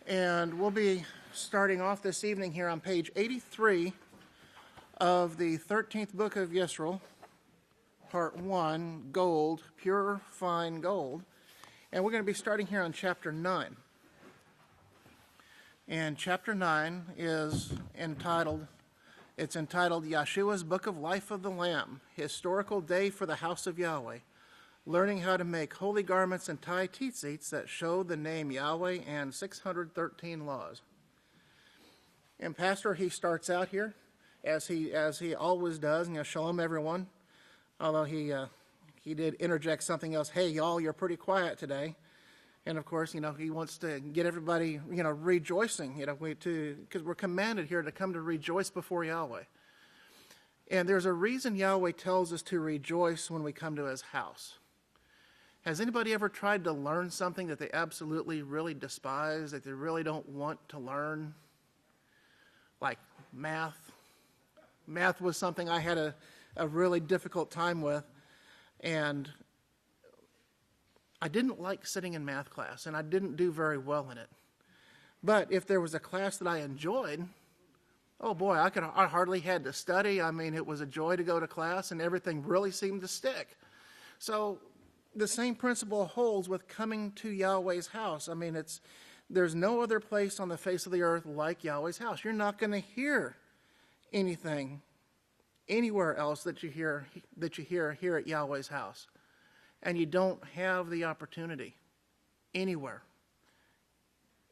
And we'll be starting off this evening here on page 83 of the 13th book of Yisrayl, part 1, gold, pure fine gold. And we're going to be starting here on chapter 9. And chapter 9 is entitled Yeshua's Book of Life of the Lamb, Historical Day for the House of Yahweh, learning how to make holy garments and tie tzitzits that show the name Yahweh and 613 laws. And Pastor, he starts out here, as he always does, Shalom everyone, although he did interject something else, hey y'all, you're pretty quiet today. And of course, he wants to get everybody, rejoicing, because we're commanded here to come to rejoice before Yahweh. And there's a reason Yahweh tells us to rejoice when we come to his house. Has anybody ever tried to learn something that they absolutely, really despise, that they really don't want to learn? Like math. Math was something I had a really difficult time with. And I didn't like sitting in math class, and I didn't do very well in it. But if there was a class that I enjoyed, oh boy, I hardly had to study. I mean, it was a joy to go to class, and everything really seemed to stick. So the same principle holds with coming to Yahweh's house. I mean, there's no other place on the face of the earth like Yahweh's house. You're not going to hear anything anywhere else that you hear here at Yahweh's house. And you don't have the opportunity anywhere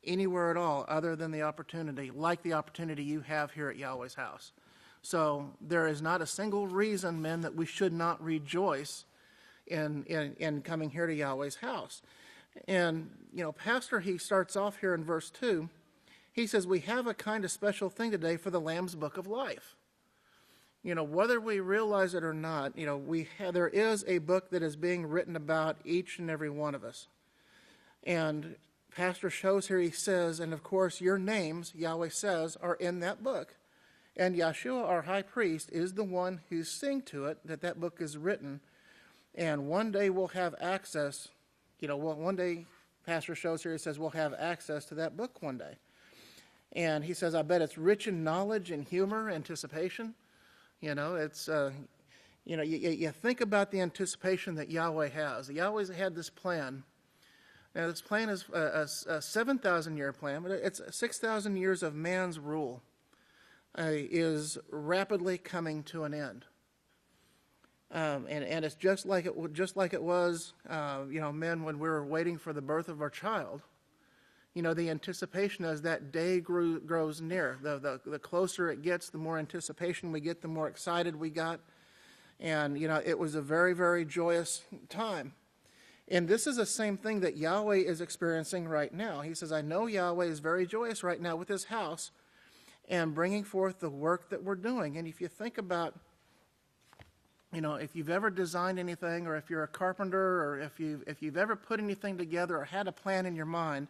at all, other than the opportunity, like the opportunity you have here at Yahweh's house. So there is not a single reason, men, that we should not rejoice in coming here to Yahweh's house. And, Pastor, he starts off here in verse 2. He says, we have a kind of special thing today for the Lamb's Book of Life. Whether we realize it or not, there is a book that is being written about each and every one of us. And Pastor shows here, he says, and of course your names, Yahweh says, are in that book. And Yeshua, our high priest, is the one who's seeing to it that book is written. And one day we'll have access, one day, Pastor shows here, he says, we'll have access to that book one day. And he says, I bet it's rich in knowledge and humor, anticipation. It's, you think about the anticipation that Yahweh has. Yahweh's had this plan. Now, this plan is a 7,000-year plan, but it's 6,000 years of man's rule is rapidly coming to an end. And it's just like it was, men, when we were waiting for the birth of our child. The anticipation as that day grows near. The closer it gets, the more anticipation we get, the more excited we got. And, it was a very, very joyous time. And this is the same thing that Yahweh is experiencing right now. He says, I know Yahweh is very joyous right now with his house and bringing forth the work that we're doing. And if you think about, if you've ever designed anything, or if you're a carpenter, or if you've ever put anything together or had a plan in your mind,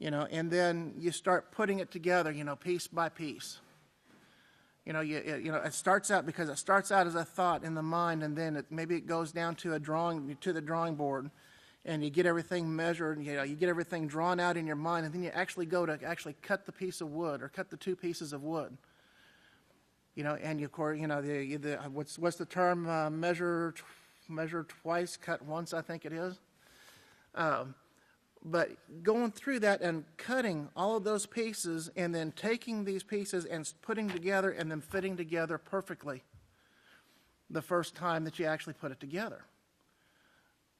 and then you start putting it together, piece by piece. It starts out as a thought in the mind, and then maybe it goes down to the drawing board, and you get everything measured, you get everything drawn out in your mind, and then you actually go to cut the piece of wood, or cut the two pieces of wood. And of course, what's the term? Measure twice, cut once, I think it is. But going through that and cutting all of those pieces, and then taking these pieces and putting together and then fitting together perfectly the first time that you actually put it together.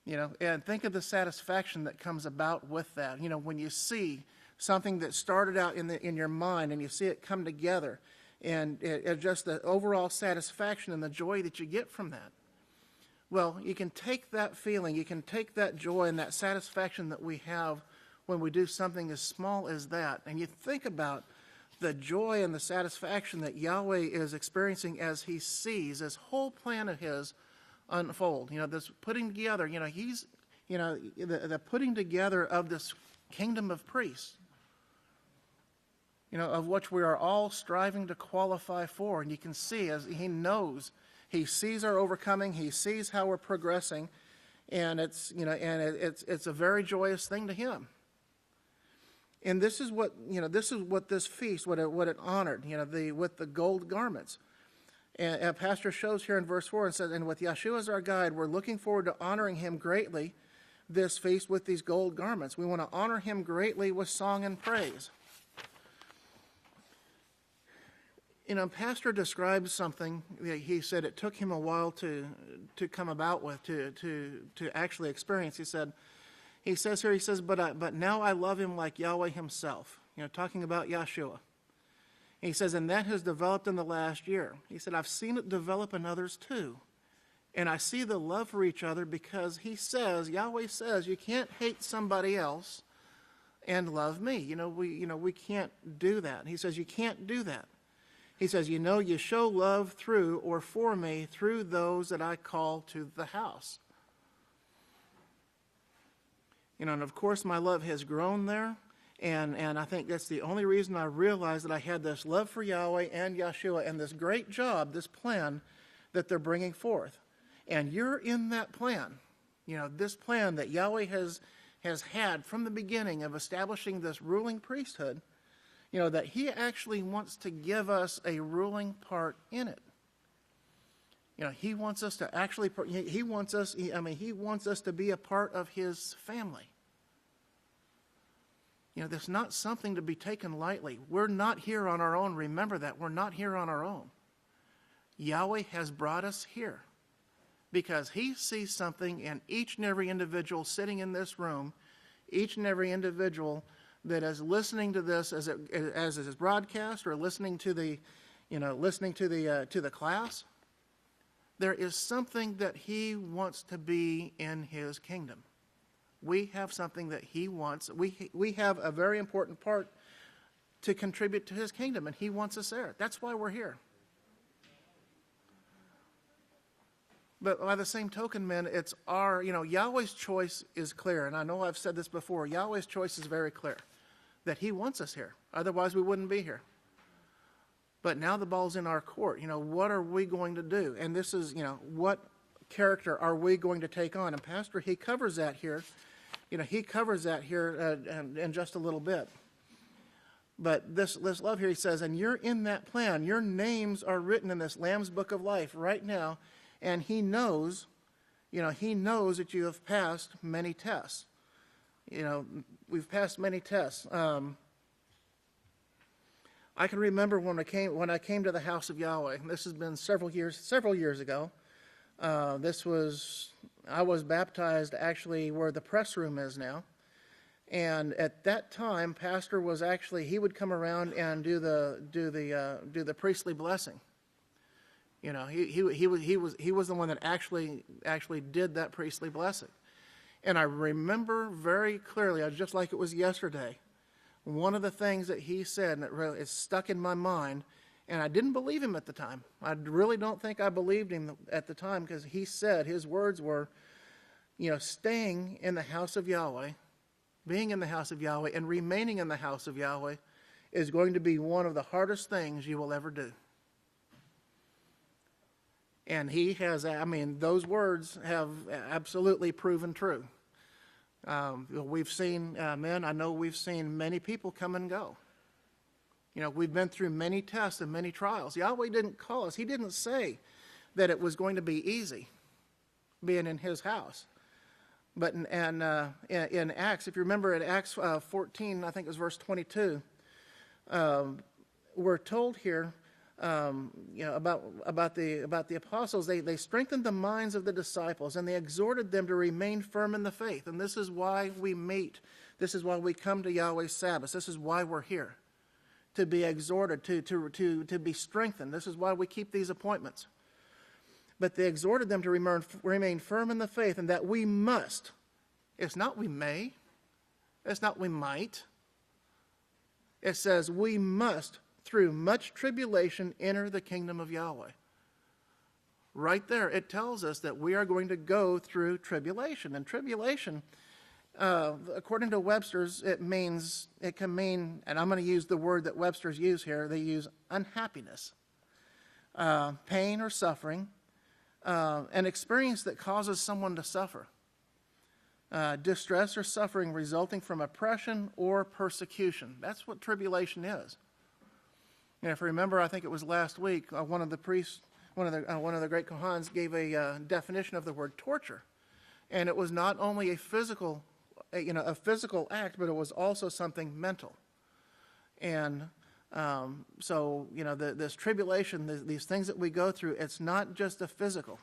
And think of the satisfaction that comes about with that. When you see something that started out in your mind, and you see it come together, and just the overall satisfaction and the joy that you get from that. Well, you can take that feeling, you can take that joy and that satisfaction that we have when we do something as small as that, and you think about the joy and the satisfaction that Yahweh is experiencing as he sees this whole plan of his unfold. This putting together, the putting together of this kingdom of priests. Of which we are all striving to qualify for. And you can see, as he knows, he sees our overcoming, he sees how we're progressing, and it's a very joyous thing to him. And this is what, this feast, what it honored, with the gold garments. And Pastor shows here in verse 4 and says, and with Yeshua as our guide, we're looking forward to honoring him greatly this feast with these gold garments. We want to honor him greatly with song and praise. Pastor describes something. He said it took him a while to come about with, to actually experience. He says, but now I love him like Yahweh himself. Talking about Yeshua. He says, and that has developed in the last year. He said, I've seen it develop in others too. And I see the love for each other because Yahweh says, you can't hate somebody else and love me. We can't do that. He says, you can't do that. He says, you show love through or for me through those that I call to the house. And of course, my love has grown there. And I think that's the only reason I realized that I had this love for Yahweh and Yeshua and this great job, this plan that they're bringing forth. And you're in that plan. This plan that Yahweh has had from the beginning of establishing this ruling priesthood, that he actually wants to give us a ruling part in it. He wants us to actually, he wants us to be a part of his family. That's not something to be taken lightly. We're not here on our own. Remember that. We're not here on our own. Yahweh has brought us here because he sees something in each and every individual sitting in this room, each and every individual that is listening to this as it is broadcast or listening to the class. There is something that he wants to be in his kingdom. We have something that he wants. We have a very important part to contribute to his kingdom, and he wants us there. That's why we're here. But by the same token, men, it's Yahweh's choice is clear. And I know I've said this before. Yahweh's choice is very clear, that he wants us here. Otherwise, we wouldn't be here. But now the ball's in our court. What are we going to do? And this is, what character are we going to take on? And Pastor, he covers that here. In just a little bit. But this love here, he says, and you're in that plan. Your names are written in this Lamb's Book of Life right now. And he knows that you have passed many tests. We've passed many tests. I can remember when I came to the House of Yahweh. This has been several years ago. I was baptized actually where the press room is now. And at that time, Pastor was he would come around and do the priestly blessing. He was the one that actually did that priestly blessing. And I remember very clearly, just like it was yesterday, one of the things that he said, and it really is stuck in my mind, and I didn't believe him at the time. I really don't think I believed him at the time, because he said, his words were, staying in the house of Yahweh, being in the house of Yahweh, and remaining in the house of Yahweh is going to be one of the hardest things you will ever do. And he has, those words have absolutely proven true. We've seen, men, I know we've seen many people come and go. We've been through many tests and many trials. Yahweh didn't call us. He didn't say that it was going to be easy being in his house. But in Acts, if you remember in Acts 14, I think it was verse 22, we're told here, about the apostles. They strengthened the minds of the disciples, and they exhorted them to remain firm in the faith. And this is why we meet. This is why we come to Yahweh's Sabbath. This is why we're here, to be exhorted, to be strengthened. This is why we keep these appointments. But they exhorted them to remain firm in the faith, and that we must. It's not we may. It's not we might. It says we must, through much tribulation, enter the kingdom of Yahweh. Right there, it tells us that we are going to go through tribulation. And tribulation, according to Webster's, it can mean, and I'm going to use the word that Webster's use here, they use unhappiness, pain or suffering, an experience that causes someone to suffer. distress or suffering resulting from oppression or persecution. That's what tribulation is. And if you remember, I think it was last week, one of the priests, one of the great Kohans gave a definition of the word torture, and it was not only a physical act, but it was also something mental. And so this tribulation, these things that we go through, it's not just a physical,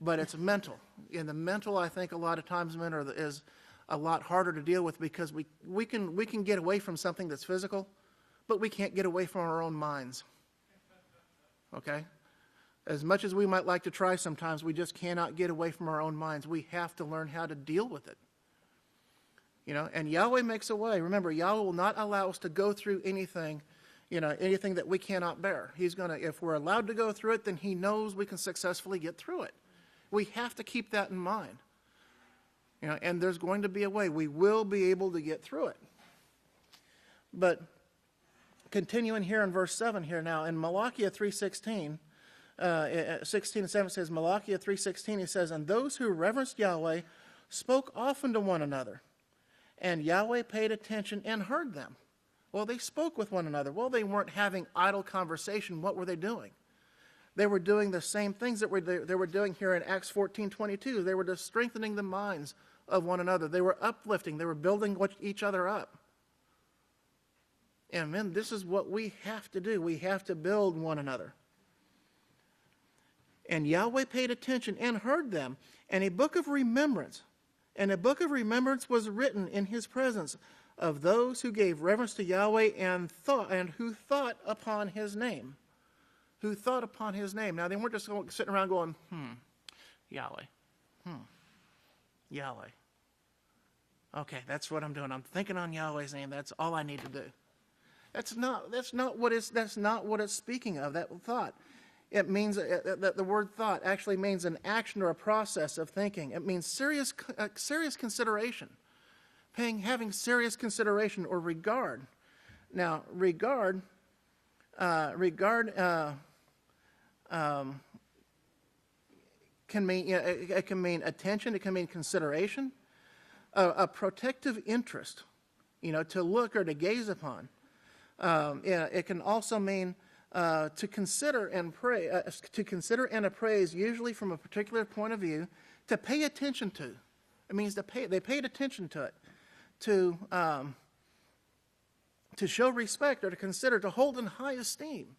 but it's mental. And the mental, I think, a lot of times, is a lot harder to deal with, because we can get away from something that's physical, but we can't get away from our own minds. Okay? As much as we might like to try sometimes, we just cannot get away from our own minds. We have to learn how to deal with it. And Yahweh makes a way. Remember, Yahweh will not allow us to go through anything that we cannot bear. He's going to, if we're allowed to go through it, then he knows we can successfully get through it. We have to keep that in mind. And there's going to be a way. We will be able to get through it. But continuing here in verse 7 here now, in Malachi 3:16, 16 and 7 says, Malachi 3:16, he says, and those who reverenced Yahweh spoke often to one another, and Yahweh paid attention and heard them. Well, they spoke with one another. Well, they weren't having idle conversation. What were they doing? They were doing the same things that they were doing here in Acts 14:22. They were just strengthening the minds of one another. They were uplifting. They were building each other up. And men, this is what we have to do. We have to build one another. And Yahweh paid attention and heard them. And a book of remembrance was written in his presence of those who gave reverence to Yahweh and who thought upon his name. Who thought upon his name. Now, they weren't just sitting around going, Yahweh. Yahweh. Okay, that's what I'm doing. I'm thinking on Yahweh's name. That's all I need to do. That's not what it's speaking of, that thought. It means that the word thought actually means an action or a process of thinking. It means serious consideration, having serious consideration or regard. Now, regard can mean attention. It can mean consideration, a protective interest, to look or to gaze upon. It can also mean to consider and pray, to consider and appraise, usually from a particular point of view, to pay attention to. It means they paid attention to it, to show respect or to consider, to hold in high esteem.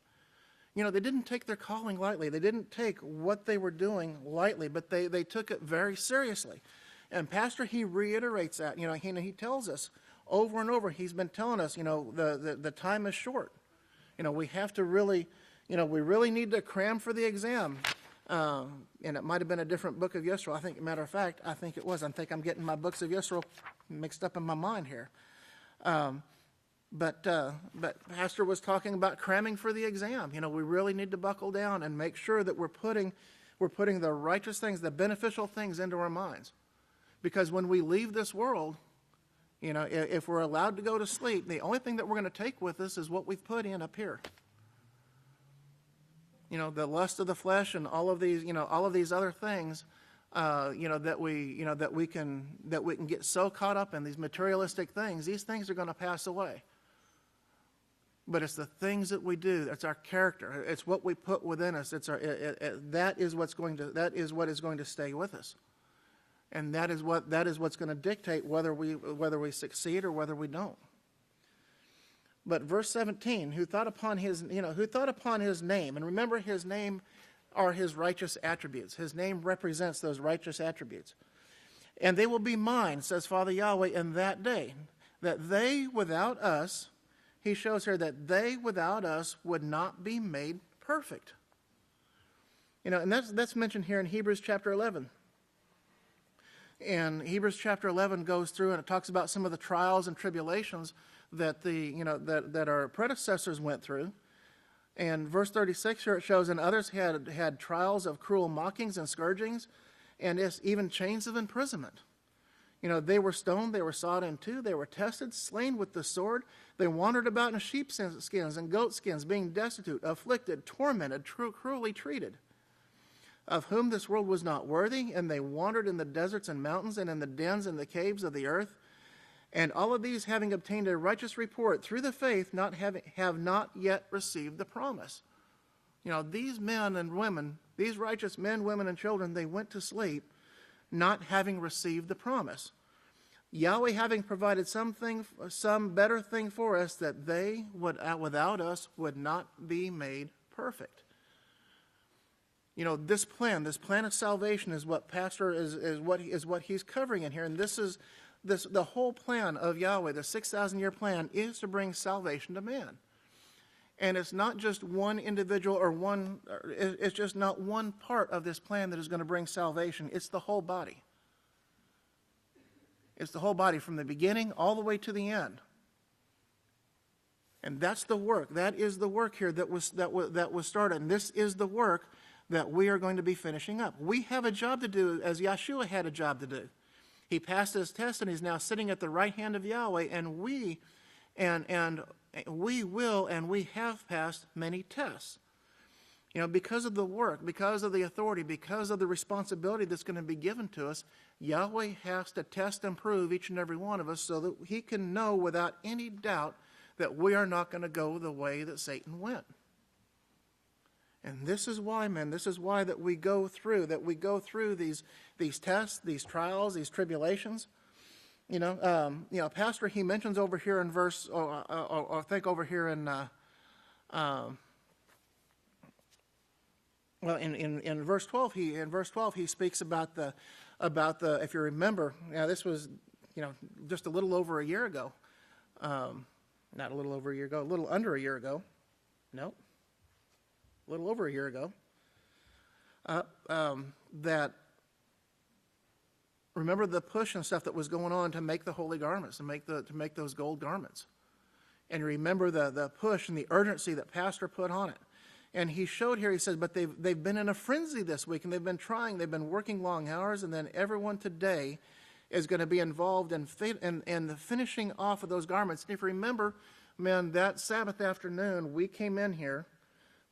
They didn't take their calling lightly. They didn't take what they were doing lightly, but they took it very seriously. And Pastor, he reiterates that. He tells us over and over. He's been telling us, the time is short. We have to really, we really need to cram for the exam. And it might have been a different book of Yisrayl. I think, matter of fact, I think it was. I think I'm getting my books of Yisrayl mixed up in my mind here. But Pastor was talking about cramming for the exam. We really need to buckle down and make sure that we're putting the righteous things, the beneficial things into our minds. Because when we leave this world, if we're allowed to go to sleep, the only thing that we're going to take with us is what we've put in up here. The lust of the flesh and all of these other things, that we can get so caught up in, these materialistic things. These things are going to pass away. But it's the things that we do. It's our character. It's what we put within us. That is what is going to stay with us. And that is what's going to dictate whether we succeed or whether we don't. But verse 17, who thought upon his name, and remember, his name are his righteous attributes. His name represents those righteous attributes. And they will be mine, says Father Yahweh, in that day, that they without us, he shows here that they without us would not be made perfect. And that's mentioned here in Hebrews chapter 11. And Hebrews chapter 11 goes through and it talks about some of the trials and tribulations that that our predecessors went through. And verse 36 here it shows, and others had trials of cruel mockings and scourgings, and even chains of imprisonment. They were stoned, they were sawed in two, they were tested, slain with the sword. They wandered about in sheepskins and goatskins, being destitute, afflicted, tormented, cruelly treated. of whom this world was not worthy, and they wandered in the deserts and mountains and in the dens and the caves of the earth. And all of these, having obtained a righteous report through the faith, have not yet received the promise. You know, these men and women, these righteous men, women, and children, they went to sleep not having received the promise. Yahweh having provided some better thing for us, that they would, without us, would not be made perfect. You know, this plan of salvation is what Pastor is what he's covering in here, and the whole plan of Yahweh, the 6,000-year plan, is to bring salvation to man. And it's not just one individual it's just not one part of this plan that is going to bring salvation. It's the whole body. It's the whole body from the beginning all the way to the end. And that's the work. That is the work here that was started. And this is the work that we are going to be finishing up. We have a job to do, as Yeshua had a job to do. He passed his test, and he's now sitting at the right hand of Yahweh, and we will and we have passed many tests. You know, because of the work, because of the authority, because of the responsibility that's going to be given to us, Yahweh has to test and prove each and every one of us so that he can know without any doubt that we are not going to go the way that Satan went. And this is why, men, this is why that we go through these tests, these trials, these tribulations. You know, Pastor, he mentions over here in verse, I think over here in, in verse 12, he speaks about the, if you remember, this was, just a little over a year ago, not a little over a year ago, a little under a year ago, no, a little over a year ago, that. Remember the push and stuff that was going on to make the holy garments, to make those gold garments. And remember the push and the urgency that Pastor put on it. And he showed here, he says, but they've been in a frenzy this week, and they've been working long hours, and then everyone today is going to be involved in the finishing off of those garments. And if you remember, man, that Sabbath afternoon, we came in here.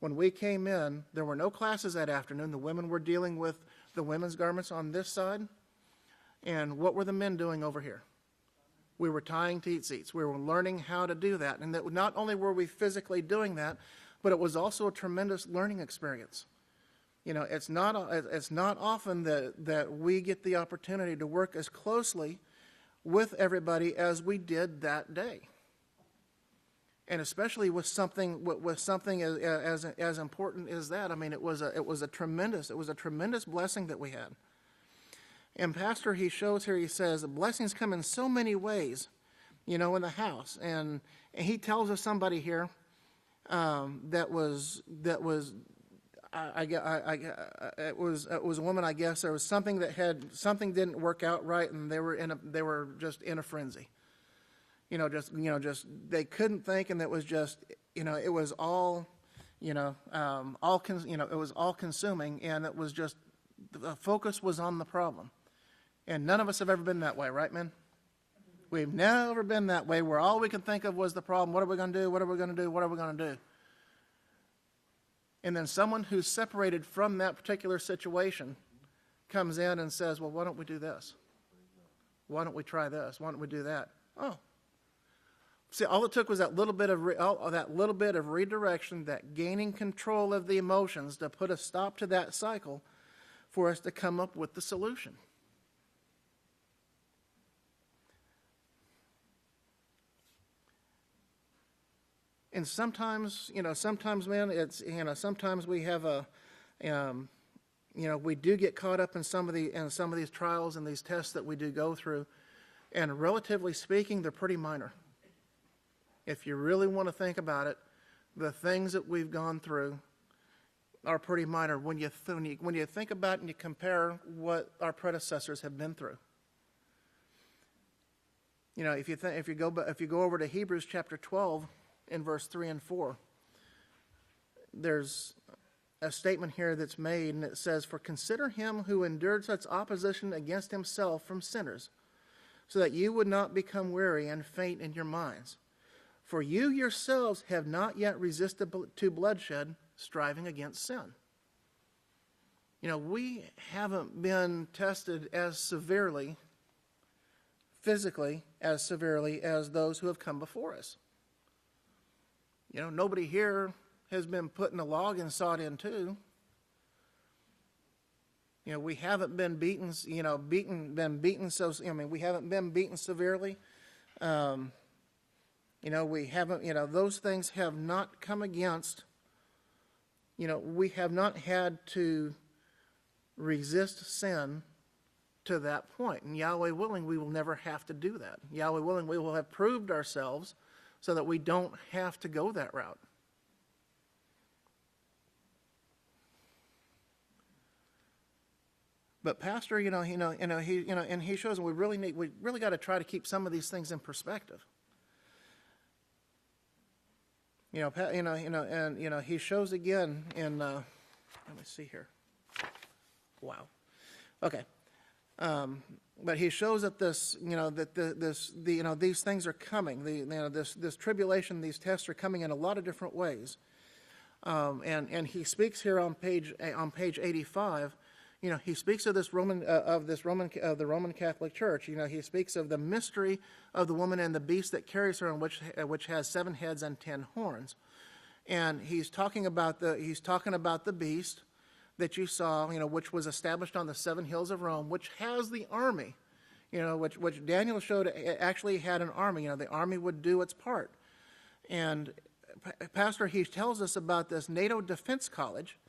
When we came in, there were no classes that afternoon. The women were dealing with the women's garments on this side. And what were the men doing over here? We were tying teat seats. We were learning how to do that. And that not only were we physically doing that, but it was also a tremendous learning experience. You know, it's not often that we get the opportunity to work as closely with everybody as we did that day. And especially with something as important as that. I mean, it was a tremendous blessing that we had. And Pastor, he shows here, he says, blessings come in so many ways, in the house. And he tells us somebody here it was a woman, I guess. There was something didn't work out right, and they were just in a frenzy. They couldn't think, and it was just, it was all, it was all consuming, and it was just, the focus was on the problem. And none of us have ever been that way, right, men? We've never been that way where all we can think of was the problem. What are we going to do? What are we going to do? What are we going to do? And then someone who's separated from that particular situation comes in and says, well, why don't we do this? Why don't we try this? Why don't we do that? Oh. See, all it took was that little bit of redirection, that gaining control of the emotions to put a stop to that cycle for us to come up with the solution. And sometimes, man, it's, sometimes we have we do get caught up in some of these trials and these tests that we do go through, and relatively speaking, they're pretty minor. If you really want to think about it, the things that we've gone through are pretty minor when you think about it and you compare what our predecessors have been through. If you go over to Hebrews chapter 12. In verse 3 and 4, there's a statement here that's made, and it says, for consider him who endured such opposition against himself from sinners, so that you would not become weary and faint in your minds. For you yourselves have not yet resisted to bloodshed, striving against sin. We haven't been tested as severely, physically, as severely as those who have come before us. Nobody here has been put in a log and sawed in two. We haven't been beaten, we haven't been beaten severely. We haven't, those things have not come against, we have not had to resist sin to that point. And Yahweh willing, we will never have to do that. Yahweh willing, we will have proved ourselves so that we don't have to go that route. But Pastor, he shows, and we really got to try to keep some of these things in perspective. He shows again in. Let me see here. Wow. Okay. But he shows that these things are coming. This tribulation, these tests are coming in a lot of different ways. And he speaks here on page 85. He speaks of the Roman Catholic Church. He speaks of the mystery of the woman and the beast that carries her, and which has 7 heads and 10 horns. And he's talking about the beast that you saw, which was established on the 7 hills of Rome, which has the army, which Daniel showed actually had an army. The army would do its part. And Pastor, he tells us about this NATO Defense College.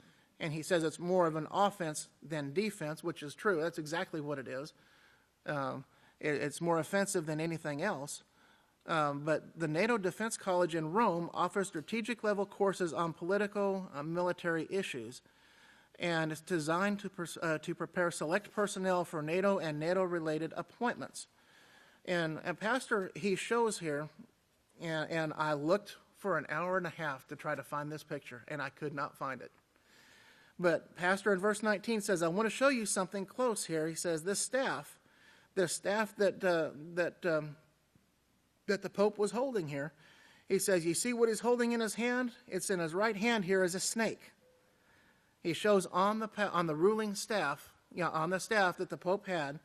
And he says it's more of an offense than defense, which is true. That's exactly what it is. It's more offensive than anything else. But the NATO Defense College in Rome offers strategic level courses on political, military issues. And it's designed to prepare select personnel for NATO and NATO-related appointments. And Pastor, he shows here, and I looked for an hour and a half to try to find this picture, and I could not find it. But Pastor in verse 19 says, I want to show you something close here. He says, this staff that the Pope was holding here, he says, you see what he's holding in his hand? It's in his right hand here is a snake. He shows on the ruling staff, on the staff that the Pope had,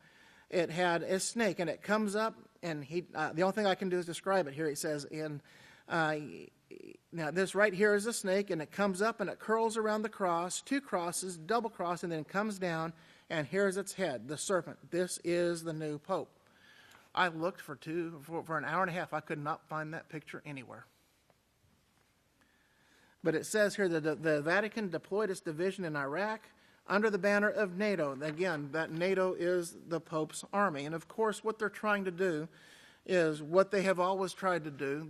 it had a snake, and it comes up, and the only thing I can do is describe it here. He says, now this right here is a snake, and it comes up and it curls around the cross, 2 crosses, double cross, and then it comes down, and here's its head, the serpent. This is the new Pope. I looked for an hour and a half. I could not find that picture anywhere. But it says here that the Vatican deployed its division in Iraq under the banner of NATO. Again, that NATO is the Pope's army. And of course, what they're trying to do is what they have always tried to do.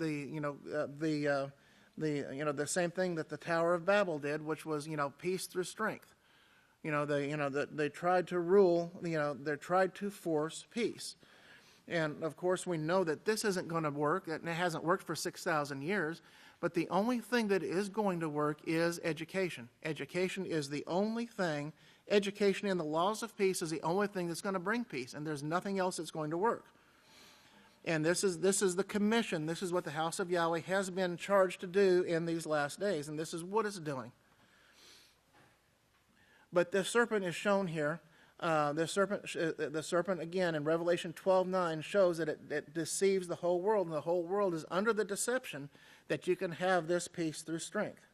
The same thing that the Tower of Babel did, which was peace through strength. They tried to rule. They tried to force peace. And of course, we know that this isn't going to work. It hasn't worked for 6,000 years. But the only thing that is going to work is education. Education is the only thing. Education in the laws of peace is the only thing that's going to bring peace, and there's nothing else that's going to work. And this is the commission. This is what the House of Yahweh has been charged to do in these last days, and this is what it's doing. But the serpent is shown here. The serpent again in Revelation 12:9 shows that it deceives the whole world, and the whole world is under the deception that you can have this peace through strength.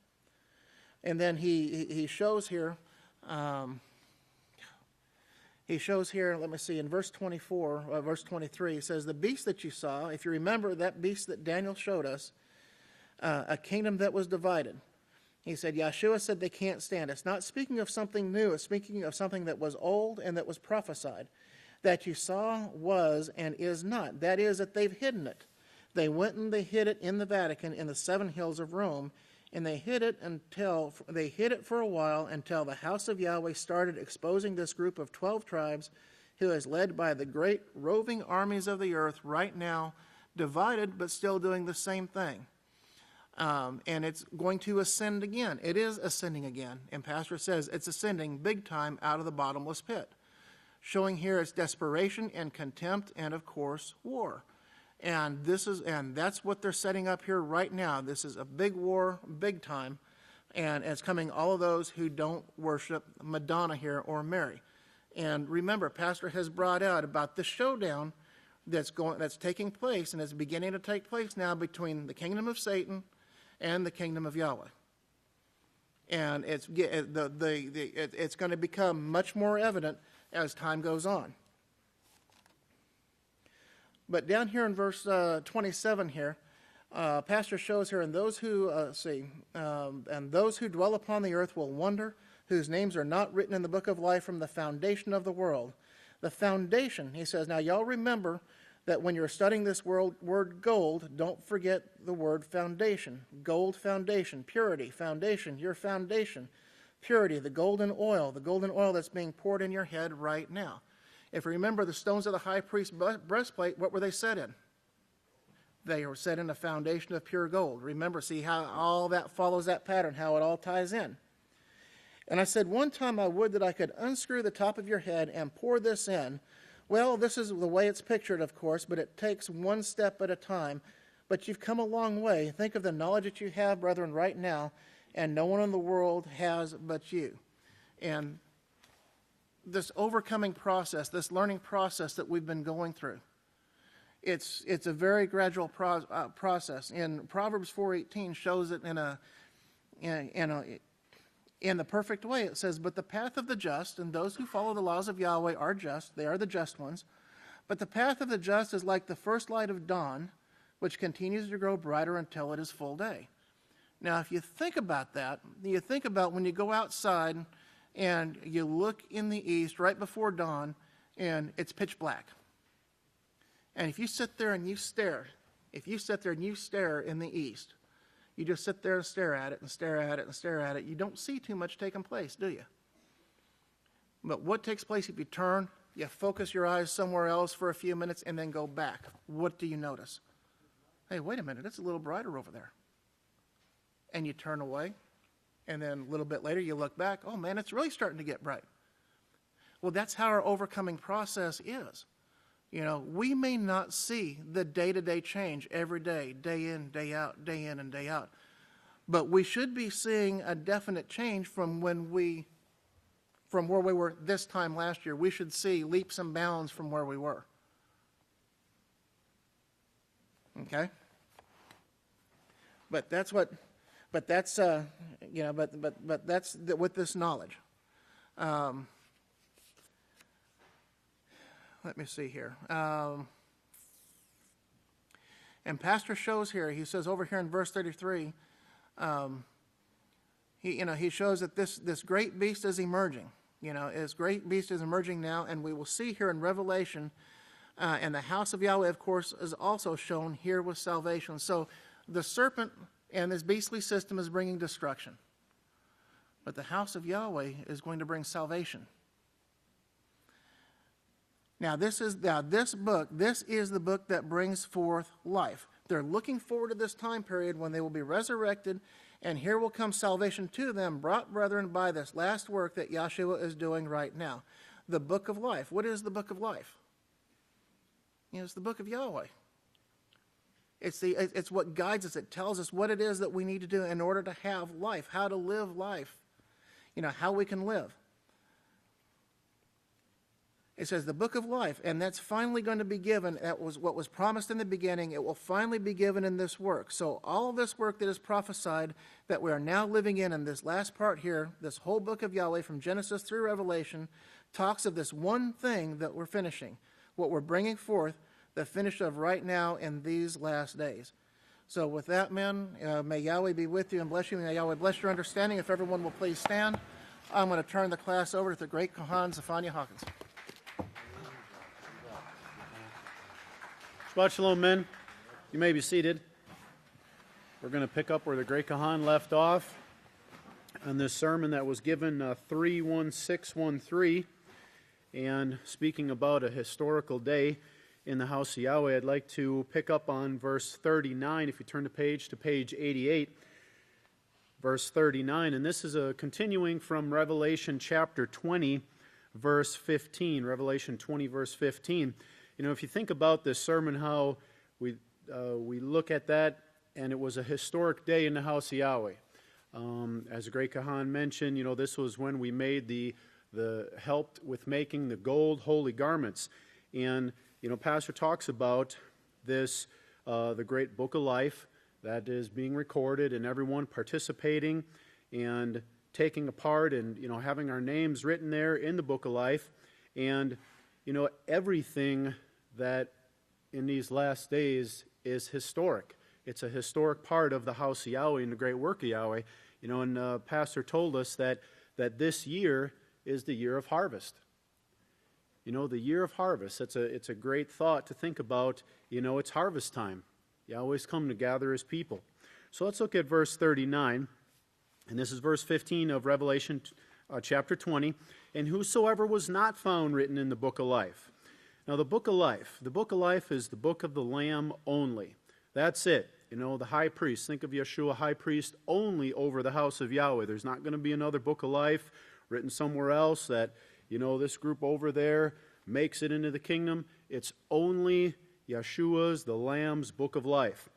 And then he shows here. He shows here, let me see, in verse 23, he says, the beast that you saw, if you remember that beast that Daniel showed us, a kingdom that was divided. He said, Yeshua said they can't stand. It's not speaking of something new. It's speaking of something that was old and that was prophesied. That you saw was and is not. That is that they've hidden it. They went and they hid it in the Vatican in the 7 hills of Rome, and they hid it for a while until the House of Yahweh started exposing this group of 12 tribes who is led by the great roving armies of the earth right now, divided but still doing the same thing. And it's going to ascend again. It is ascending again. And Pastor says it's ascending big time out of the bottomless pit, showing here its desperation and contempt and, of course, war. And that's what they're setting up here right now. This is a big war, big time, And it's coming all of those who don't worship Madonna here or Mary. And remember, Pastor has brought out about the showdown that's taking place, and it's beginning to take place now between the kingdom of Satan and the kingdom of Yahweh. And it's going to become much more evident as time goes on. But down here in verse 27 here, Pastor shows here, and those who and those who dwell upon the earth will wonder, whose names are not written in the book of life from the foundation of the world. The foundation, he says. Now, y'all remember that when you're studying this word gold, don't forget the word foundation. Gold, foundation, purity, foundation, your foundation, purity, the golden oil that's being poured in your head right now. If you remember the stones of the high priest's breastplate, what were they set in? They were set in a foundation of pure gold. Remember, see how all that follows that pattern, how it all ties in. And I said, one time I would that I could unscrew the top of your head and pour this in. Well, this is the way it's pictured, of course, but it takes one step at a time. But you've come a long way. Think of the knowledge that you have, brethren, right now, and no one in the world has but you. And this overcoming process, this learning process that we've been going through, it's a very gradual process. And Proverbs 4:18 shows it in the perfect way. It says, but the path of the just, and those who follow the laws of Yahweh are just, they are the just ones. But the path of the just is like the first light of dawn, which continues to grow brighter until it is full day. Now, if you think about that, you think about when you go outside and you look in the east right before dawn, and it's pitch black. And if you sit there and you stare, in the east, you just sit there and stare at it and stare at it and stare at it, you don't see too much taking place, do you? But what takes place if you turn, you focus your eyes somewhere else for a few minutes and then go back? What do you notice? Hey, wait a minute, it's a little brighter over there. And you turn away, and then a little bit later you look back, oh man, it's really starting to get bright. Well, that's how our overcoming process is. You know, we may not see the day-to-day change every day, day in, day out, day in and day out. But we should be seeing a definite change from where we were this time last year. We should see leaps and bounds from where we were. Okay? But that's with this knowledge. Let me see here. And Pastor shows here, he says over here in verse 33, he shows that this great beast is emerging. This great beast is emerging now, and we will see here in Revelation, and the house of Yahweh, of course, is also shown here with salvation. So the serpent and this beastly system is bringing destruction. But the house of Yahweh is going to bring salvation. Now, this is the book that brings forth life. They're looking forward to this time period when they will be resurrected, and here will come salvation to them, brought, brethren, by this last work that Yahshua is doing right now. The book of life. What is the book of life? It's the book of Yahweh. It's what guides us. It tells us what it is that we need to do in order to have life, how to live life, how we can live. It says the book of life, and that's finally going to be given. That was what was promised in the beginning. It will finally be given in this work. So all this work that is prophesied that we are now living in this last part here, this whole book of Yahweh from Genesis through Revelation, talks of this one thing that we're finishing, what we're bringing forth, the finish of right now in these last days. So with that, men, may Yahweh be with you and bless you. May Yahweh bless your understanding. If everyone will please stand, I'm going to turn the class over to the great Kahan, Zephaniah Hawkins. Shabbat Shalom, men. You may be seated. We're going to pick up where the great Kahan left off on this sermon that was given 3/16/13. And speaking about a historical day in the house of Yahweh, I'd like to pick up on verse 39. If you turn the page to page 88, verse 39. And this is a continuing from Revelation chapter 20, verse 15. Revelation 20, verse 15. If you think about this sermon, how we look at that, and it was a historic day in the house of Yahweh. As the great Kahan mentioned, this was when we made the helped with making the gold holy garments. And, Pastor talks about this, the great book of life that is being recorded and everyone participating and taking a part and, having our names written there in the book of life. And, everything that in these last days is historic. It's a historic part of the house of Yahweh and the great work of Yahweh. And Pastor told us that this year is the year of harvest. The year of harvest. It's a great thought to think about. It's harvest time. Yahweh's come to gather his people. So let's look at verse 39. And this is verse 15 of Revelation chapter 20. And whosoever was not found written in the book of life. Now the book of life is the book of the Lamb only. That's it. The high priest. Think of Yeshua, high priest, only over the house of Yahweh. There's not going to be another book of life written somewhere else that, this group over there makes it into the kingdom. It's only Yeshua's, the Lamb's book of life.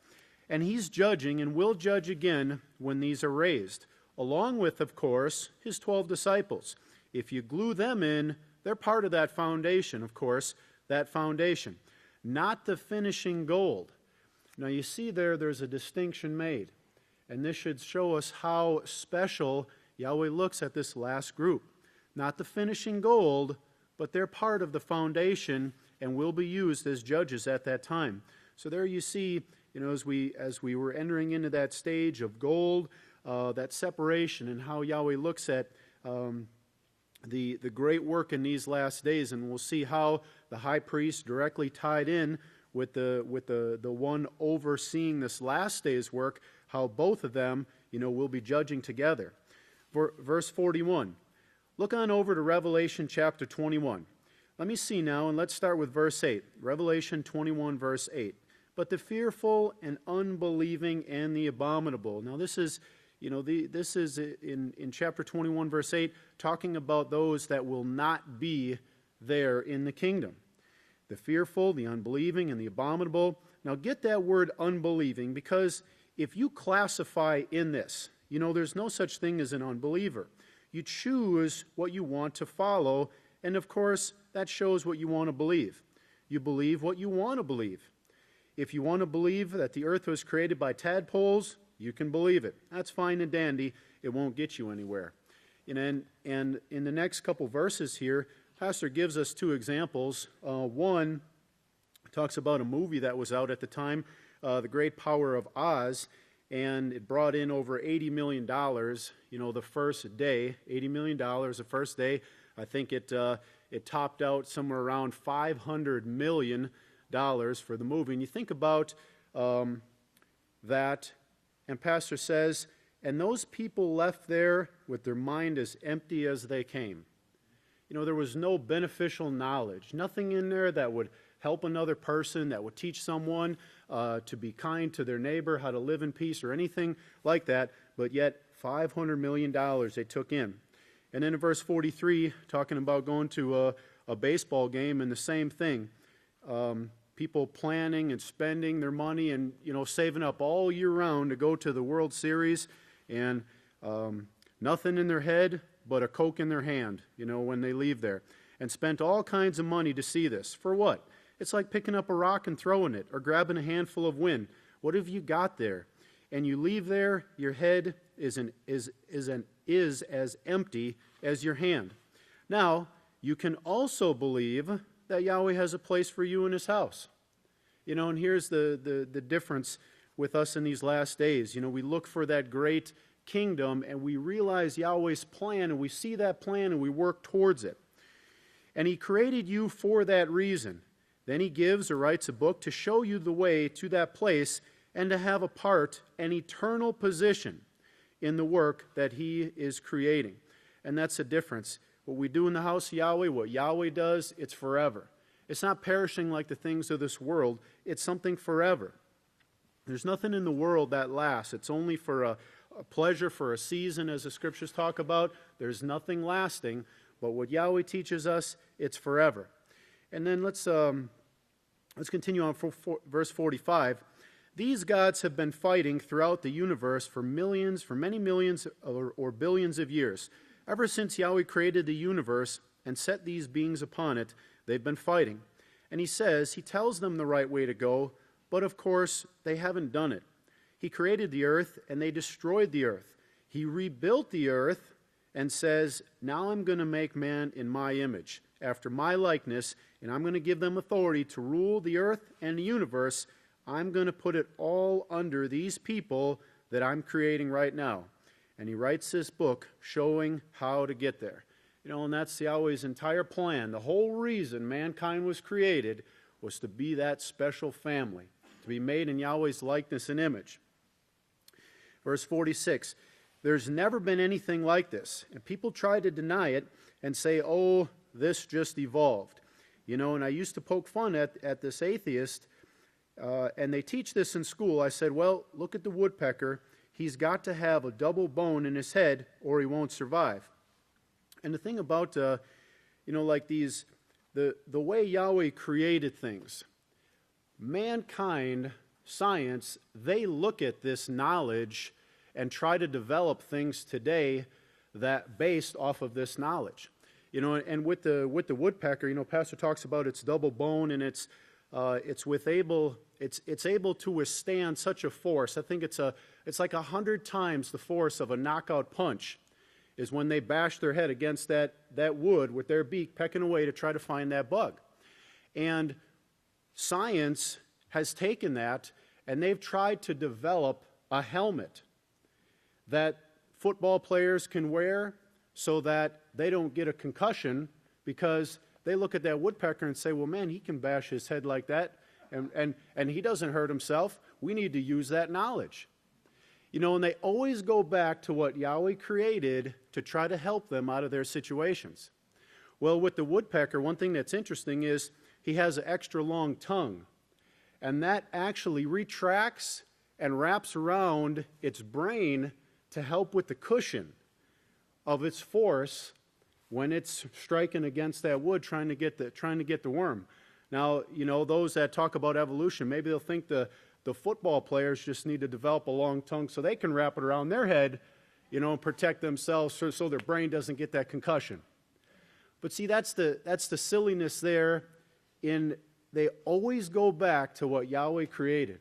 And he's judging and will judge again when these are raised, along with, of course, his 12 disciples. If you glue them in, they're part of that foundation, of course, that foundation. Not the finishing gold. Now you see there's a distinction made. And this should show us how special Yahweh looks at this last group. Not the finishing gold, but they're part of the foundation and will be used as judges at that time. So there you see, as we were entering into that stage of gold, that separation and how Yahweh looks at the great work in these last days. And we'll see how the high priest directly tied in with the one overseeing this last day's work, how both of them, will be judging together. Verse 41. Look on over to Revelation chapter 21. Let me see now, and let's start with verse 8. Revelation 21, verse 8. But the fearful and unbelieving and the abominable. Now this is, this is in chapter 21, verse 8, talking about those that will not be there in the kingdom. The fearful, the unbelieving, and the abominable. Now get that word unbelieving, because if you classify in this, there's no such thing as an unbeliever. You choose what you want to follow, and of course, that shows what you want to believe. You believe what you want to believe. If you want to believe that the earth was created by tadpoles, you can believe it. That's fine and dandy. It won't get you anywhere. And in the next couple verses here, Pastor gives us two examples. One talks about a movie that was out at the time, The Great Power of Oz, and it brought in over $80 million, the first day. $80 million the first day. I think it topped out somewhere around $500 million for the movie. And you think about that, and Pastor says, and those people left there with their mind as empty as they came. There was no beneficial knowledge, nothing in there that would help another person, that would teach someone to be kind to their neighbor, how to live in peace, or anything like that, but yet $500 million they took in. And then in verse 43, talking about going to a baseball game, and the same thing. People planning and spending their money and, saving up all year round to go to the World Series, and nothing in their head but a Coke in their hand, when they leave there. And spent all kinds of money to see this. For what? It's like picking up a rock and throwing it, or grabbing a handful of wind. What have you got there? And you leave there, your head is as empty as your hand. Now, you can also believe that Yahweh has a place for you in his house. And here's the difference with us in these last days. We look for that great kingdom, and we realize Yahweh's plan, and we see that plan, and we work towards it. And he created you for that reason. Then he gives or writes a book to show you the way to that place and to have a part, an eternal position in the work that he is creating. And that's the difference. What we do in the house of Yahweh, what Yahweh does, it's forever. It's not perishing like the things of this world. It's something forever. There's nothing in the world that lasts. It's only for a pleasure, for a season, as the scriptures talk about. There's nothing lasting. But what Yahweh teaches us, it's forever. And then let's continue on for verse 45. These gods have been fighting throughout the universe for many millions or billions of years. Ever since Yahweh created the universe and set these beings upon it, they've been fighting. And he tells them the right way to go, but of course, they haven't done it. He created the earth, and they destroyed the earth. He rebuilt the earth and says, now I'm going to make man in my image, after my likeness, and I'm going to give them authority to rule the earth and the universe. I'm going to put it all under these people that I'm creating right now. And he writes this book showing how to get there. And that's Yahweh's entire plan. The whole reason mankind was created was to be that special family, to be made in Yahweh's likeness and image. Verse 46, there's never been anything like this. And people try to deny it and say, oh, this just evolved. And I used to poke fun at this atheist, and they teach this in school. I said, well, look at the woodpecker. He's got to have a double bone in his head or he won't survive. And the thing about, like these, the way Yahweh created things, mankind, science, they look at this knowledge and try to develop things today that based off of this knowledge. And with the woodpecker, Pastor talks about its double bone, and it's able to withstand such a force. I think it's like 100 times the force of a knockout punch is when they bash their head against that wood with their beak, pecking away to try to find that bug. And science has taken that, and they've tried to develop a helmet that football players can wear so that they don't get a concussion, because they look at that woodpecker and say, well, man, he can bash his head like that, and he doesn't hurt himself. We need to use that knowledge. And they always go back to what Yahweh created to try to help them out of their situations. Well, with the woodpecker, one thing that's interesting is he has an extra long tongue, and that actually retracts and wraps around its brain to help with the cushion of its force when it's striking against that wood trying to get the worm. Now, those that talk about evolution, maybe they'll think the football players just need to develop a long tongue so they can wrap it around their head, and protect themselves so their brain doesn't get that concussion. But see, that's the silliness there. They always go back to what Yahweh created.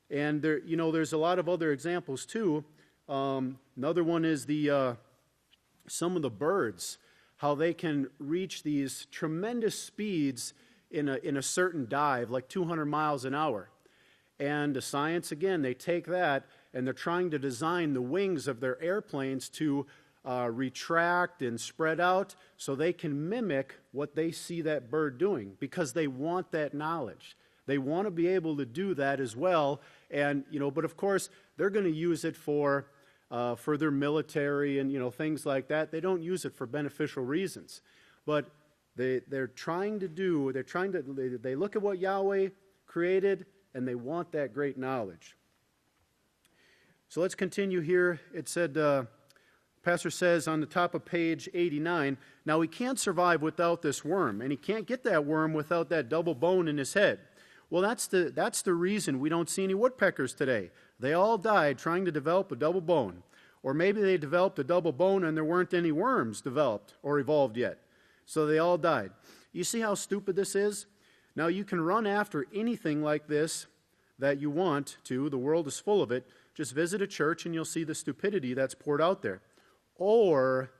And there's a lot of other examples too. Another one is some of the birds, how they can reach these tremendous speeds in a certain dive, like 200 miles an hour. And the science, again, they take that and they're trying to design the wings of their airplanes to retract and spread out so they can mimic what they see that bird doing, because they want that knowledge. They want to be able to do that as well. And, but of course, they're going to use it for their military and, things like that. They don't use it for beneficial reasons. But they look at what Yahweh created, and they want that great knowledge. So let's continue here. It said, Pastor says on the top of page 89, now he can't survive without this worm, and he can't get that worm without that double bone in his head. Well, that's the reason we don't see any woodpeckers today. They all died trying to develop a double bone. Or maybe they developed a double bone and there weren't any worms developed or evolved yet. So they all died. You see how stupid this is? Now, you can run after anything like this that you want to. The world is full of it. Just visit a church and you'll see the stupidity that's poured out there. Or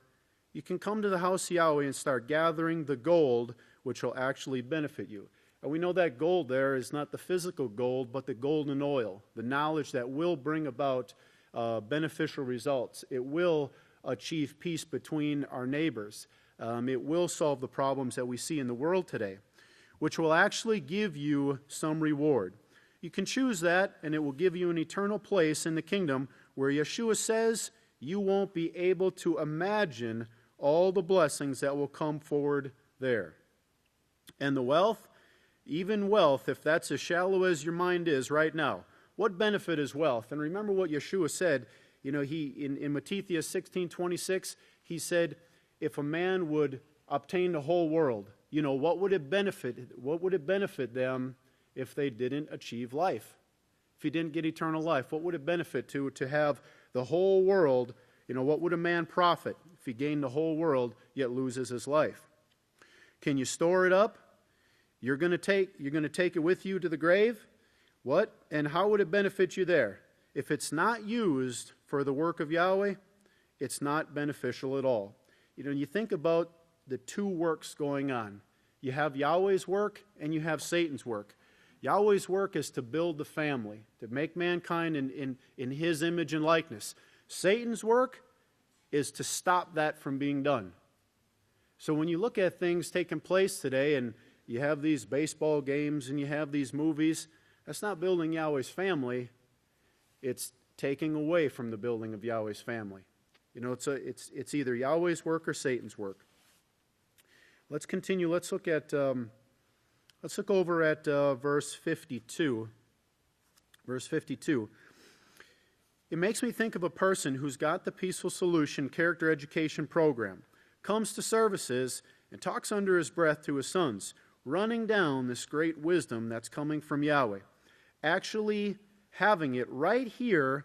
you can come to the house of Yahweh and start gathering the gold, which will actually benefit you. And we know that gold there is not the physical gold, but the golden oil, the knowledge that will bring about beneficial results. It will achieve peace between our neighbors. It will solve the problems that we see in the world today, which will actually give you some reward. You can choose that, and it will give you an eternal place in the kingdom where Yeshua says you won't be able to imagine all the blessings that will come forward there. And the wealth, even wealth, if that's as shallow as your mind is right now, what benefit is wealth? And remember what Yeshua said. He in Matthew 16:26, he said, if a man would obtain the whole world, what would it benefit them if they didn't achieve life? if he didn't get eternal life? What would it benefit to have the whole world? What would a man profit if he gained the whole world yet loses his life? Can you store it up? You're going to take it with you to the grave? What? And how would it benefit you there? If it's not used for the work of Yahweh, it's not beneficial at all. You think about the two works going on. You have Yahweh's work and you have Satan's work. Yahweh's work is to build the family, to make mankind in his image and likeness. Satan's work is to stop that from being done. So when you look at things taking place today, and you have these baseball games and you have these movies, that's not building Yahweh's family. It's taking away from the building of Yahweh's family. It's either Yahweh's work or Satan's work. Let's continue. Let's look over at verse 52. Verse 52. It makes me think of a person who's got the Peaceful Solution character education program, comes to services, and talks under his breath to his sons, running down this great wisdom that's coming from Yahweh, actually having it right here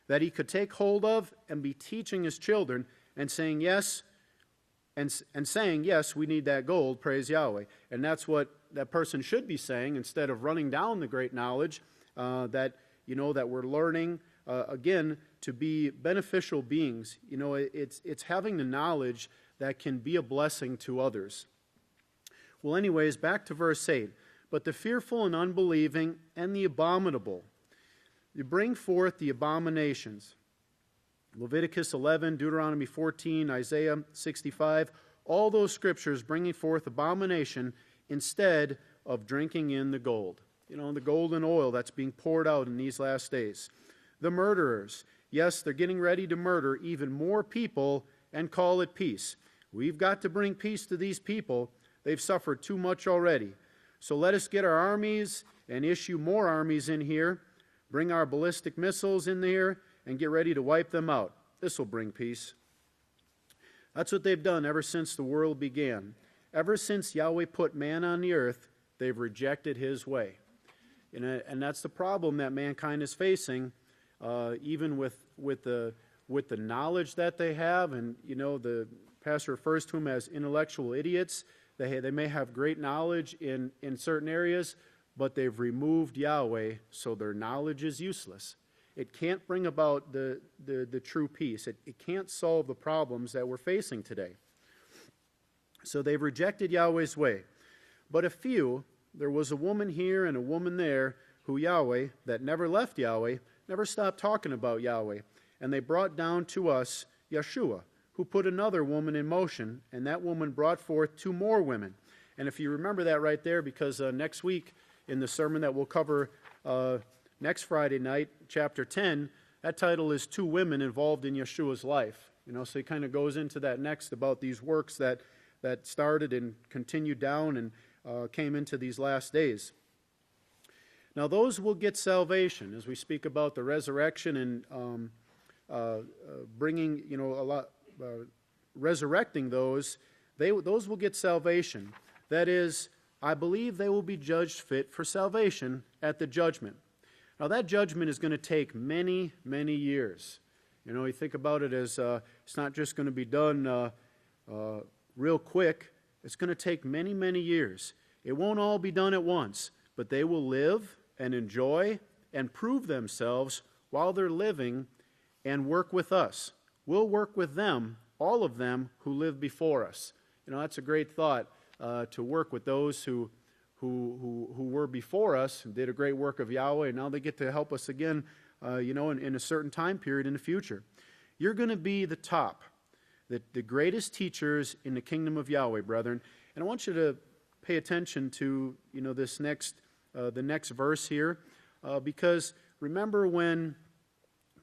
that he could take hold of and be teaching his children and saying, yes, and saying, yes, we need that gold, praise Yahweh. And that's what that person should be saying, instead of running down the great knowledge that we're learning, again, to be beneficial beings. It's having the knowledge that can be a blessing to others. Well, anyways, back to verse 8. But the fearful and unbelieving and the abominable, you bring forth the abominations. Leviticus 11, Deuteronomy 14, Isaiah 65, all those scriptures bringing forth abomination instead of drinking in the gold. The golden oil that's being poured out in these last days. The murderers, yes, they're getting ready to murder even more people and call it peace. We've got to bring peace to these people. They've suffered too much already. So let us get our armies and issue more armies in here, bring our ballistic missiles in there, and get ready to wipe them out. This will bring peace. That's what they've done ever since the world began. Ever since Yahweh put man on the earth, they've rejected his way. And that's the problem that mankind is facing, even with the knowledge that they have. And, the pastor refers to them as intellectual idiots. They may have great knowledge in certain areas, but they've removed Yahweh, so their knowledge is useless. It can't bring about the true peace. It can't solve the problems that we're facing today. So they've rejected Yahweh's way. But a few, there was a woman here and a woman there who Yahweh, that never left Yahweh, never stopped talking about Yahweh. And they brought down to us Yeshua, who put another woman in motion, and that woman brought forth 2 more women. And if you remember that right there, because next week in the sermon that we'll cover next Friday night, chapter 10, that title is 2 women involved in Yeshua's life. So he kind of goes into that next about these works that started and continued down and came into these last days. Now those will get salvation as we speak about the resurrection and bringing, resurrecting those. Those will get salvation. That is, I believe they will be judged fit for salvation at the judgment. Now that judgment is going to take many, many years. You think about it as it's not just going to be done real quick. It's going to take many, many years. It won't all be done at once, but they will live and enjoy and prove themselves while they're living and work with us. We'll work with them, all of them who live before us. That's a great thought, to work with those who were before us and did a great work of Yahweh, and now they get to help us again, in a certain time period in the future. You're going to be the top, the greatest teachers in the kingdom of Yahweh, brethren. And I want you to pay attention to, this the next verse here, because remember when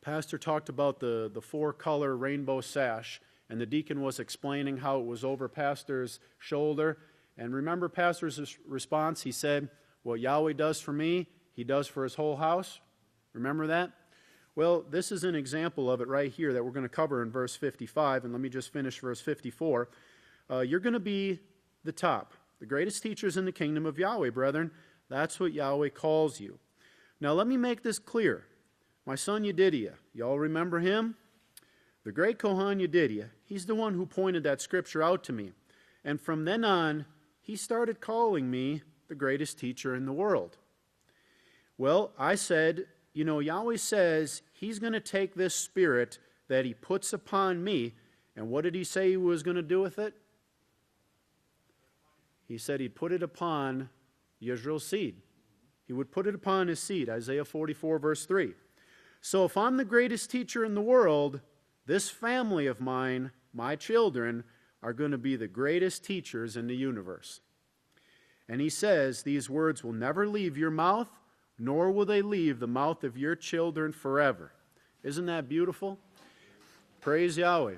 Pastor talked about the 4-color rainbow sash, and the deacon was explaining how it was over Pastor's shoulder. And remember Pastor's response? He said, what Yahweh does for me, he does for his whole house. Remember that? Well, this is an example of it right here that we're going to cover in verse 55. And let me just finish verse 54. You're going to be the top, the greatest teachers in the kingdom of Yahweh, brethren. That's what Yahweh calls you. Now let me make this clear. My son Yedidiah, y'all remember him? The great Kohan Yedidiah, he's the one who pointed that scripture out to me. And from then on, he started calling me the greatest teacher in the world. Well, I said, Yahweh says he's going to take this spirit that he puts upon me, and what did he say he was going to do with it? He said he'd put it upon Yisrael's seed. He would put it upon his seed, Isaiah 44, verse 3. So if I'm the greatest teacher in the world, this family of mine, my children, are going to be the greatest teachers in the universe. And he says, these words will never leave your mouth, nor will they leave the mouth of your children forever. Isn't that beautiful? Praise Yahweh.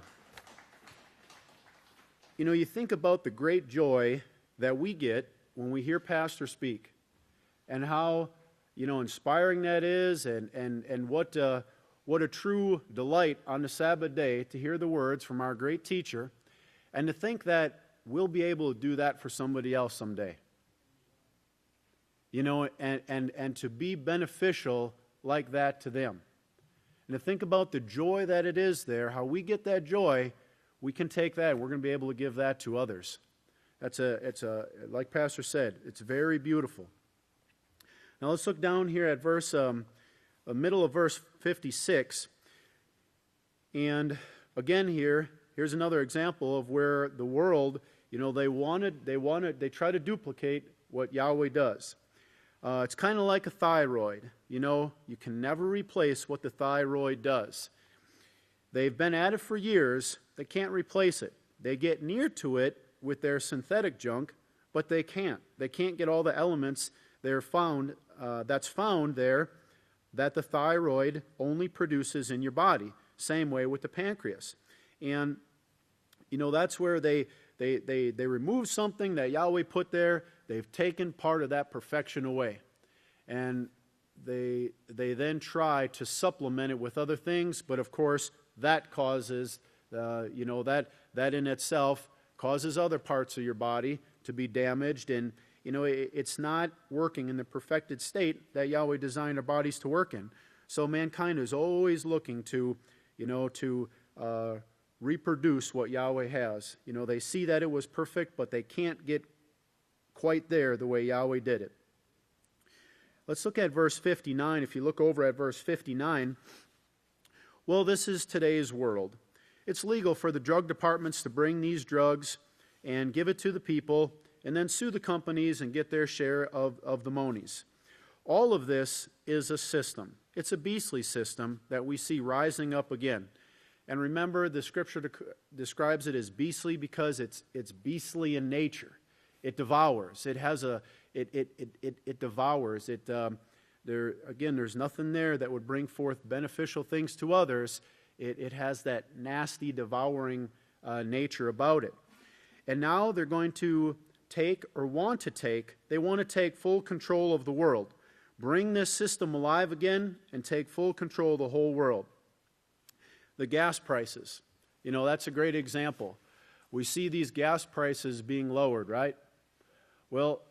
You think about the great joy that we get when we hear Pastor speak, and how, inspiring that is, and what a true delight on the Sabbath day to hear the words from our great teacher, and to think that we'll be able to do that for somebody else someday. And to be beneficial like that to them. And to think about the joy that it is there, how we get that joy, we can take that, and we're going to be able to give that to others. Like Pastor said, it's very beautiful. Now let's look down here at middle of verse 56. And again here's another example of where the world, they try to duplicate what Yahweh does. It's kind of like a thyroid. You can never replace what the thyroid does. They've been at it for years. They can't replace it. They get near to it with their synthetic junk, but they can't. They can't get all the elements that's found there that the thyroid only produces in your body. Same way with the pancreas. And, that's where they remove something that Yahweh put there. They've taken part of that perfection away. And they then try to supplement it with other things, but of course that causes, that in itself causes other parts of your body to be damaged, and it's not working in the perfected state that Yahweh designed our bodies to work in. So mankind is always looking to reproduce what Yahweh has. They see that it was perfect, but they can't get quite there the way Yahweh did it. Let's look at verse 59. If you look over at verse 59, well, this is today's world. It's legal for the drug departments to bring these drugs and give it to the people and then sue the companies and get their share of the monies. All of this is a system. It's a beastly system that we see rising up again. And remember, the scripture describes it as beastly because it's beastly in nature. It devours. It has it devours. There's nothing there that would bring forth beneficial things to others. It has that nasty, devouring nature about it. And now they're going to want to take full control of the world. Bring this system alive again and take full control of the whole world. The gas prices. That's a great example. We see these gas prices being lowered, right? Well,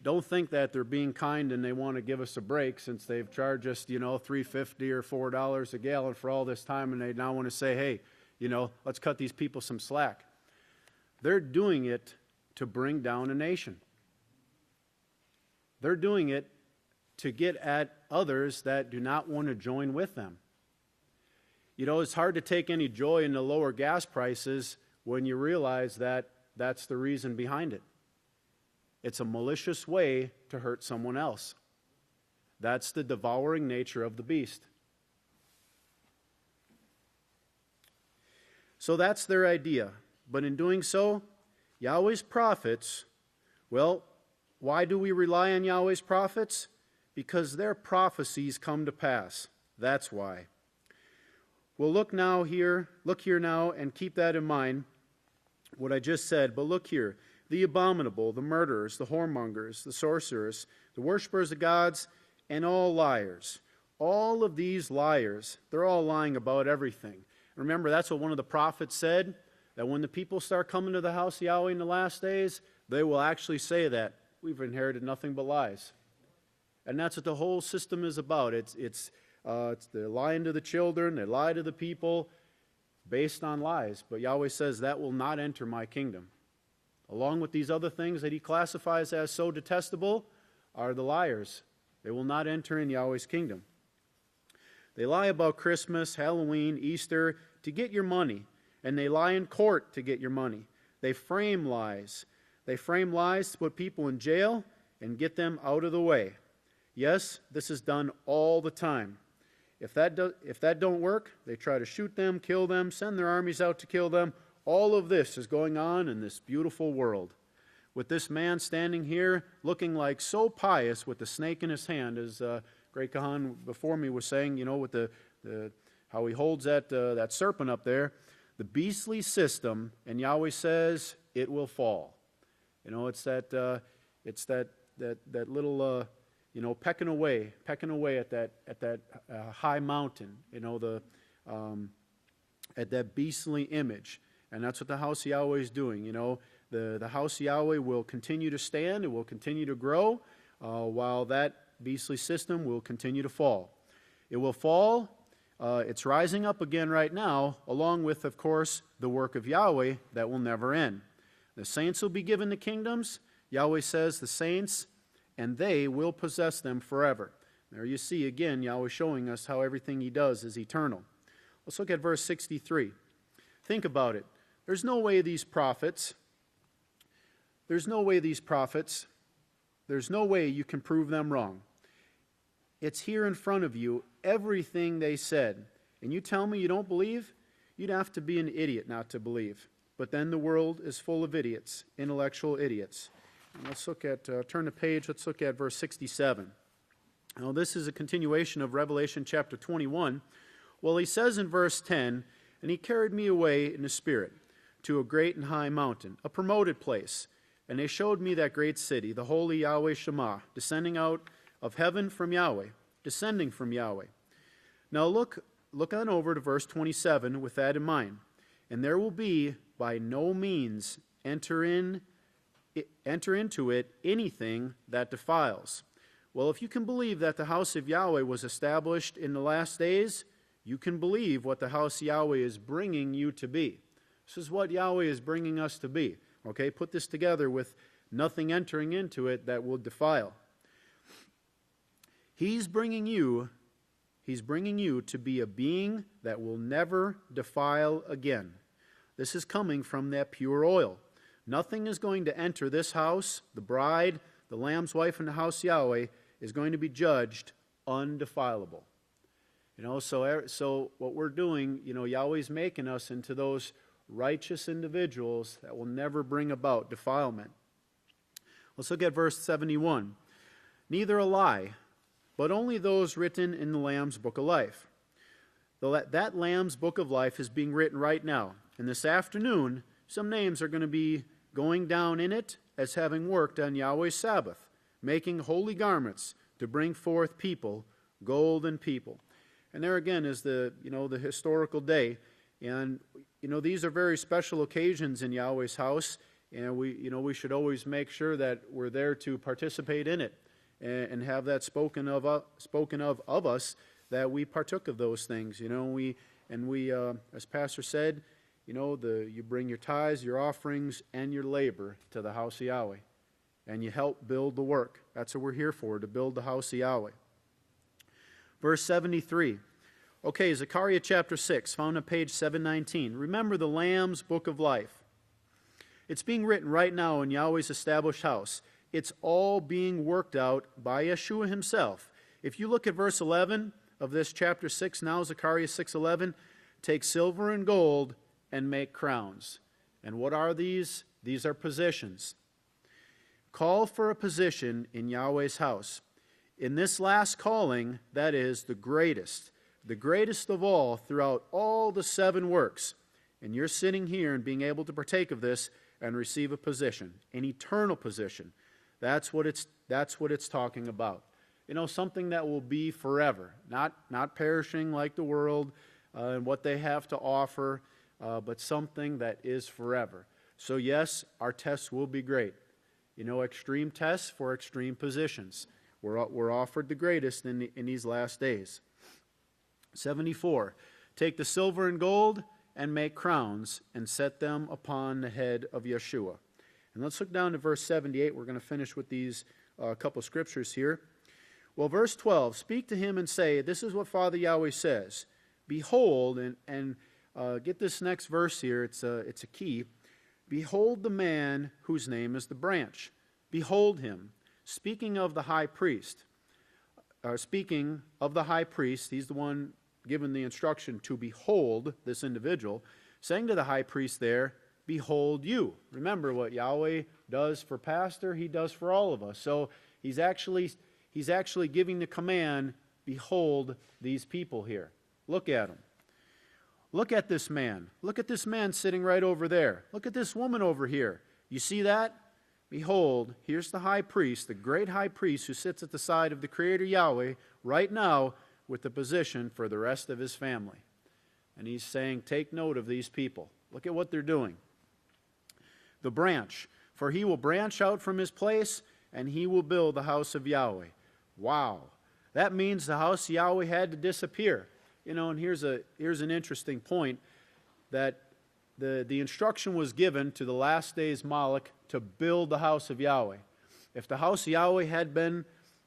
don't think that they're being kind and they want to give us a break since they've charged us, $3.50 or $4 a gallon for all this time, and they now want to say, hey, let's cut these people some slack. They're doing it to bring down a nation. They're doing it to get at others that do not want to join with them. It's hard to take any joy in the lower gas prices when you realize that that's the reason behind it. It's a malicious way to hurt someone else. That's the devouring nature of the beast. So that's their idea. But in doing so, Yahweh's prophets, well, why do we rely on Yahweh's prophets? Because their prophecies come to pass. That's why. Well, look here now, and keep that in mind, what I just said. But look here. The abominable, the murderers, the whoremongers, the sorcerers, the worshipers of gods, and all liars. All of these liars, they're all lying about everything. Remember, that's what one of the prophets said, that when the people start coming to the house of Yahweh in the last days, they will actually say that we've inherited nothing but lies. And that's what the whole system is about. It's they're lying to the children, they lie to the people based on lies. But Yahweh says that will not enter my kingdom. Along with these other things that he classifies as so detestable are the liars. They will not enter in Yahweh's kingdom. They lie about Christmas, Halloween, Easter to get your money. And they lie in court to get your money. They frame lies. They frame lies to put people in jail and get them out of the way. Yes, this is done all the time. If that don't work, they try to shoot them, kill them, send their armies out to kill them. All of this is going on in this beautiful world. With this man standing here looking like so pious with the snake in his hand, as Great Kahan before me was saying, with how he holds that serpent up there, the beastly system, and Yahweh says it will fall. It's that little pecking away at that high mountain, at that beastly image. And that's what the house of Yahweh is doing. The house of Yahweh will continue to stand, it will continue to grow, while that beastly system will continue to fall. It will fall. It's rising up again right now, along with, of course, the work of Yahweh that will never end. The saints will be given the kingdoms. Yahweh says the saints, and they will possess them forever. There you see, again, Yahweh showing us how everything he does is eternal. Let's look at verse 63. Think about it. There's no way you can prove them wrong. It's here in front of you, everything they said. And you tell me you don't believe? You'd have to be an idiot not to believe. But then the world is full of idiots, intellectual idiots. And let's look at, turn the page, let's look at verse 67. Now this is a continuation of Revelation chapter 21. Well, he says in verse 10, "And he carried me away in the Spirit to a great and high mountain, a promoted place. And they showed me that great city, the holy Yahweh Shema, descending out of heaven from Yahweh, descending from Yahweh." Now look on over to verse 27 with that in mind. "And there will be by no means enter into it anything that defiles." Well, if you can believe that the house of Yahweh was established in the last days, you can believe what the house of Yahweh is bringing you to be. This is what Yahweh is bringing us to be. Okay, put this together with nothing entering into it that will defile. He's bringing you to be a being that will never defile again. This is coming from that pure oil. Nothing is going to enter this house. The bride, the Lamb's wife in the house of Yahweh, is going to be judged undefilable. So what we're doing, Yahweh's making us into those righteous individuals that will never bring about defilement. Let's look at verse 71. "Neither a lie, but only those written in the Lamb's book of life." That Lamb's book of life is being written right now. And this afternoon, some names are going to be going down in it as having worked on Yahweh's Sabbath, making holy garments to bring forth people, golden people. And there again is the historical day. And, these are very special occasions in Yahweh's house. And we should always make sure that we're there to participate in it and have that spoken of us, that we partook of those things. We as Pastor said, you bring your tithes, your offerings, and your labor to the house of Yahweh. And you help build the work. That's what we're here for, to build the house of Yahweh. Verse 73. Okay, Zechariah chapter 6, found on page 719. Remember the Lamb's book of life. It's being written right now in Yahweh's established house. It's all being worked out by Yeshua himself. If you look at verse 11 of this chapter 6 now, Zechariah 6:11, "Take silver and gold and make crowns." And what are these? These are positions. Call for a position in Yahweh's house. In this last calling, that is the greatest of all throughout all the 7 works. And you're sitting here and being able to partake of this and receive a position, an eternal position. That's what it's talking about. Something that will be forever, not perishing like the world and what they have to offer, but something that is forever. So yes, our tests will be great. Extreme tests for extreme positions. We're offered the greatest in these last days. 74. Take the silver and gold and make crowns and set them upon the head of Yeshua. And let's look down to verse 78. We're going to finish with these couple scriptures here. Well, verse 12, speak to him and say, this is what Father Yahweh says. Behold, and get this next verse here, it's a key. Behold the man whose name is the branch. Behold him. Speaking of the high priest, he's the one given the instruction to behold this individual, saying to the high priest there, behold you. Remember what Yahweh does for pastor, he does for all of us. So he's actually giving the command, behold these people here. Look at them. Look at this man. Look at this man sitting right over there. Look at this woman over here. You see that? Behold, here's the high priest, the great high priest who sits at the side of the Creator Yahweh right now with the position for the rest of his family. And he's saying, take note of these people. Look at what they're doing. The branch, for he will branch out from his place, and he will build the house of Yahweh. Wow. That means the house of Yahweh had to disappear. You know, and here's an interesting point, that the instruction was given to the last days Malach to build the house of Yahweh. If the house of Yahweh had been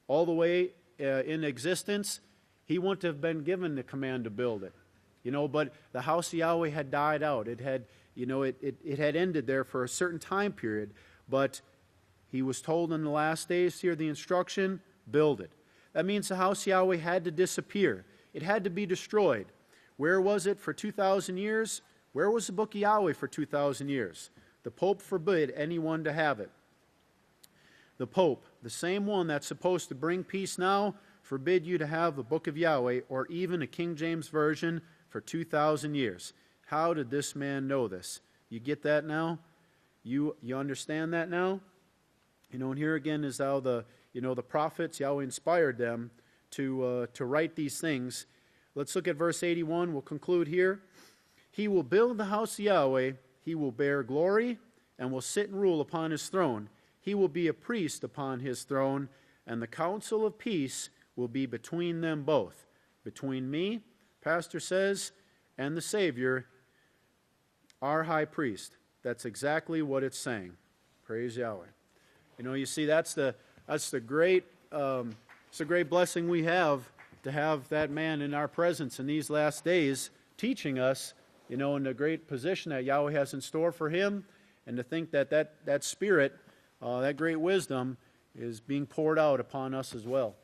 all the way in existence, he wouldn't have been given the command to build it. You know, but the house of Yahweh had died out. It had, you know, it had ended there for a certain time period. But he was told in the last days here, the instruction, build it. That means the house of Yahweh had to disappear. It had to be destroyed. Where was it for 2,000 years? Where was the book of Yahweh for 2,000 years? The Pope forbid anyone to have it. The Pope, the same one that's supposed to bring peace now, forbid you to have the book of Yahweh or even a King James Version for 2,000 years. How did this man know this? You get that now? You understand that now? You know, and here again is how the prophets, Yahweh inspired them to write these things. Let's look at verse 81. We'll conclude here. He will build the house of Yahweh. He will bear glory and will sit and rule upon his throne. He will be a priest upon his throne, and the counsel of peace will be between them both. Between me, pastor says, and the Savior, our high priest. That's exactly what it's saying. Praise Yahweh. You know, you see, that's the great blessing we have, to have that man in our presence in these last days, teaching us, you know, in the great position that Yahweh has in store for him, and to think that spirit, that great wisdom, is being poured out upon us as well.